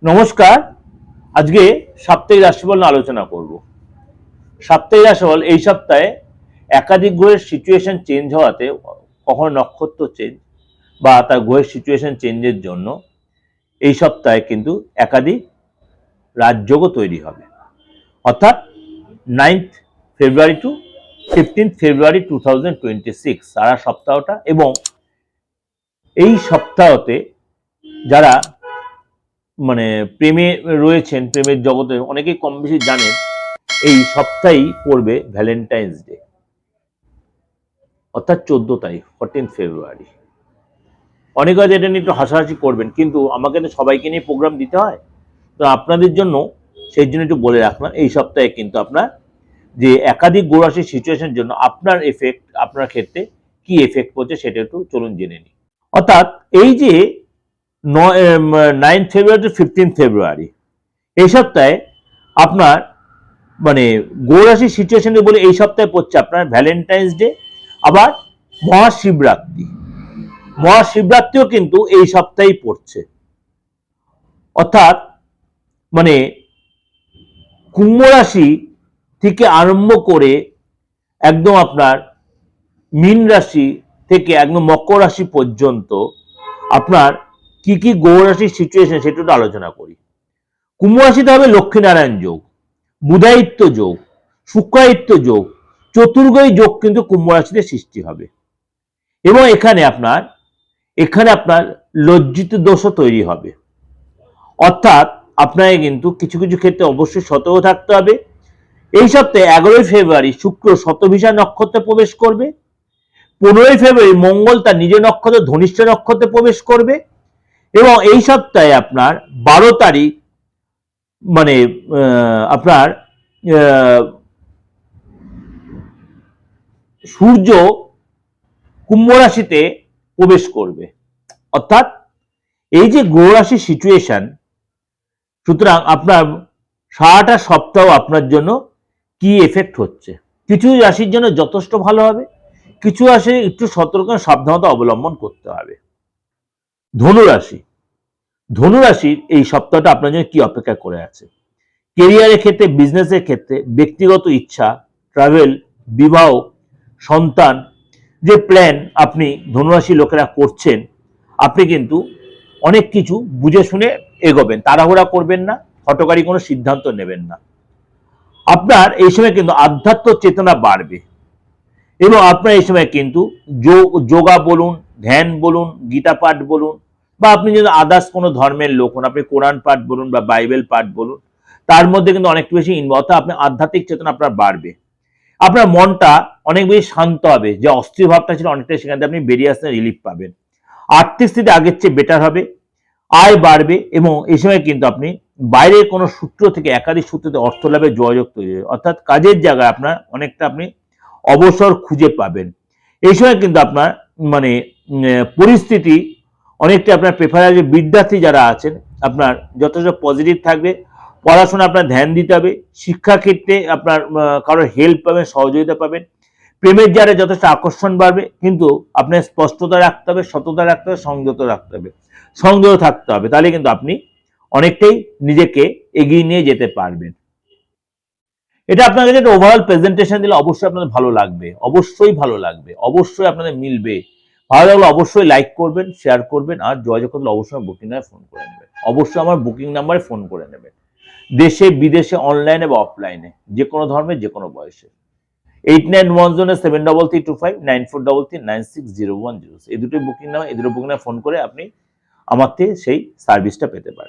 নমস্কার। আজকে সাপ্তাহিক রাশিফল নিয়ে আলোচনা করব। সাপ্তাহিক রাশিফল এই সপ্তাহে একাধিক গ্রহের সিচুয়েশন চেঞ্জ হওয়াতে, কখনো নক্ষত্র চেঞ্জ বা তার গ্রহের সিচুয়েশন চেঞ্জের জন্য এই সপ্তাহে কিন্তু একাধিক রাজযোগও তৈরি হবে। অর্থাৎ 9th ফেব্রুয়ারি টু 15th ফেব্রুয়ারি 2026 সারা সপ্তাহটা। এবং এই সপ্তাহতে যারা প্রেমে রয়েছেন, প্রেমের জগতে অনেকেই কম বেশি জানেন এই সপ্তাহেই পড়বে ভ্যালেন্টাইন্স ডে, অর্থাৎ 14 তারিখ 14 ফেব্রুয়ারি। অনেকে হয়তো এটা নিয়ে একটু হাসাহাসি করবেন, কিন্তু আমাকে তো সবাইকে নিয়ে প্রোগ্রাম দিতে হয়, তো আপনাদের জন্য সেই জন্য একটু বলে রাখলাম এই সপ্তাহে কিন্তু আপনার যে একাধিক গ্রহ রাশির সিচুয়েশনের জন্য আপনার এফেক্ট, আপনার ক্ষেত্রে কি এফেক্ট পড়ছে সেটা একটু চলুন জেনে নিই। অর্থাৎ এই যে 9 ফেব্রুয়ারি টু 15 ফেব্রুয়ারি এই সপ্তাহে আপনার গ্রহ রাশির সিচুয়েশনে বলে এই সপ্তাহে পড়ছে আপনার ভ্যালেন্টাইন্স ডে, আবার মহাশিবরাত্রি। মহাশিবরাত্রিও কিন্তু এই সপ্তাহেই পড়ছে। অর্থাৎ কুম্ভ রাশি থেকে আরম্ভ করে একদম আপনার মীন রাশি থেকে একদম মকর রাশি পর্যন্ত আপনার কি কি গ্রহ রাশির সিচুয়েশন সেটা একটু আলোচনা করি। কুম্ভ রাশিতে হবে লক্ষ্মীনারায়ণ যোগ, বুধায়িত্ব যোগ, শুক্রায়িত্ব যোগ, চতুর্গ্রহী যোগ কিন্তু কুম্ভ রাশিতে সৃষ্টি হবে। এবং এখানে আপনার লজ্জিত দোষও তৈরি হবে। অর্থাৎ আপনাকে কিন্তু কিছু কিছু ক্ষেত্রে অবশ্যই সতর্ক থাকতে হবে। এই সপ্তাহে 11 ফেব্রুয়ারি শুক্র শতভিষা নক্ষত্রে প্রবেশ করবে। 15 ফেব্রুয়ারি মঙ্গল তার নিজের নক্ষত্র ধনিষ্ঠা নক্ষত্রে প্রবেশ করবে। এবং এই সপ্তাহে আপনার 12 তারিখ আপনার সূর্য কুম্ভ রাশিতে প্রবেশ করবে। অর্থাৎ এই যে গ্রহ রাশির সিচুয়েশন, সুতরাং আপনার সারাটা সপ্তাহ আপনার জন্য কি এফেক্ট হচ্ছে, কিছু রাশির জন্য যথেষ্ট ভালো হবে, কিছু রাশি একটু সতর্ক সাবধানতা অবলম্বন করতে হবে। ধনুরাশির এই সপ্তাহটা আপনার জন্য কি অপেক্ষা করে আছে? কেরিয়ারের ক্ষেত্রে, বিজনেসের ক্ষেত্রে, ব্যক্তিগত ইচ্ছা, ট্রাভেল, বিবাহ, সন্তান, যে প্ল্যান আপনি ধনুরাশি লোকেরা করছেন, আপনি কিন্তু অনেক কিছু বুঝে শুনে এগোবেন, তাড়াহুড়া করবেন না, হঠকারী কোনো সিদ্ধান্ত নেবেন না। আপনার এই সময় কিন্তু আধ্যাত্ম চেতনা বাড়বে। এবং আপনার এই সময় কিন্তু যোগা বলুন, ধ্যান বলুন, গীতা পাঠ বলুন, বা আপনি যদি আদার্স কোনো ধর্মের লোক হন, আপনি কোরআন পাঠ বলুন বা বাইবেল পাঠ বলুন, তার মধ্যে কিন্তু অনেকটা বেশি ইনভলভ। অর্থাৎ আপনার আধ্যাত্মিক চেতনা আপনার বাড়বে। আপনার মনটা অনেক বেশি শান্ত হবে, যে অস্থির ভাবটা ছিল অনেকটাই সেখান থেকে আপনি বেরিয়ে আসতে রিলিফ পাবেন। আর্থিক স্থিতি আগের চেয়ে বেটার হবে, আয় বাড়বে। এবং এই সময় কিন্তু আপনি বাইরের কোনো সূত্র থেকে, একাধিক সূত্রতে অর্থ লাভের যোগাযোগ তৈরি হবে। অর্থাৎ কাজের জায়গায় আপনার অনেকটা আপনি অবসর খুঁজে পাবেন। এই সময় কিন্তু আপনার পরিস্থিতি অনেকটা আপনার প্রেফার আছে। বিদ্যার্থী যারা আছেন আপনার যথেষ্ট পজিটিভ থাকবে। পড়াশোনা আপনার ধ্যান দিতে হবে। শিক্ষাক্ষেত্রে আপনার কারোর হেল্প পাবেন, সহযোগিতা পাবেন। প্রেমের জায়গায় যথেষ্ট আকর্ষণ বাড়বে, কিন্তু আপনার স্পষ্টতা রাখতে হবে, সততা রাখতে হবে, সংযত থাকতে হবে। তাহলে কিন্তু আপনি অনেকটাই নিজেকে এগিয়ে নিয়ে যেতে পারবেন। এটা আপনার কাছে একটা ওভারঅল প্রেজেন্টেশন দিলে অবশ্যই আপনাদের ভালো লাগবে, অবশ্যই আপনাদের মিলবে। ভালো লাগলে অবশ্যই লাইক করবেন, শেয়ার করবেন, আর যোগাযোগ করলে অবশ্যই বুকিং নাম্বারে ফোন করে নেবেন। অবশ্যই আমার বুকিং নাম্বারে ফোন করে নেবেন। দেশে বিদেশে, অনলাইনে বা অফলাইনে, যে কোনো ধর্মের, যে কোনো বয়সে। 8910732594339601 এই দুটোই বুকিং নাম্বার। এই দুটো বুকিং নাম্বার ফোন করে আপনি আমার থেকে সেই সার্ভিসটা পেতে পারেন।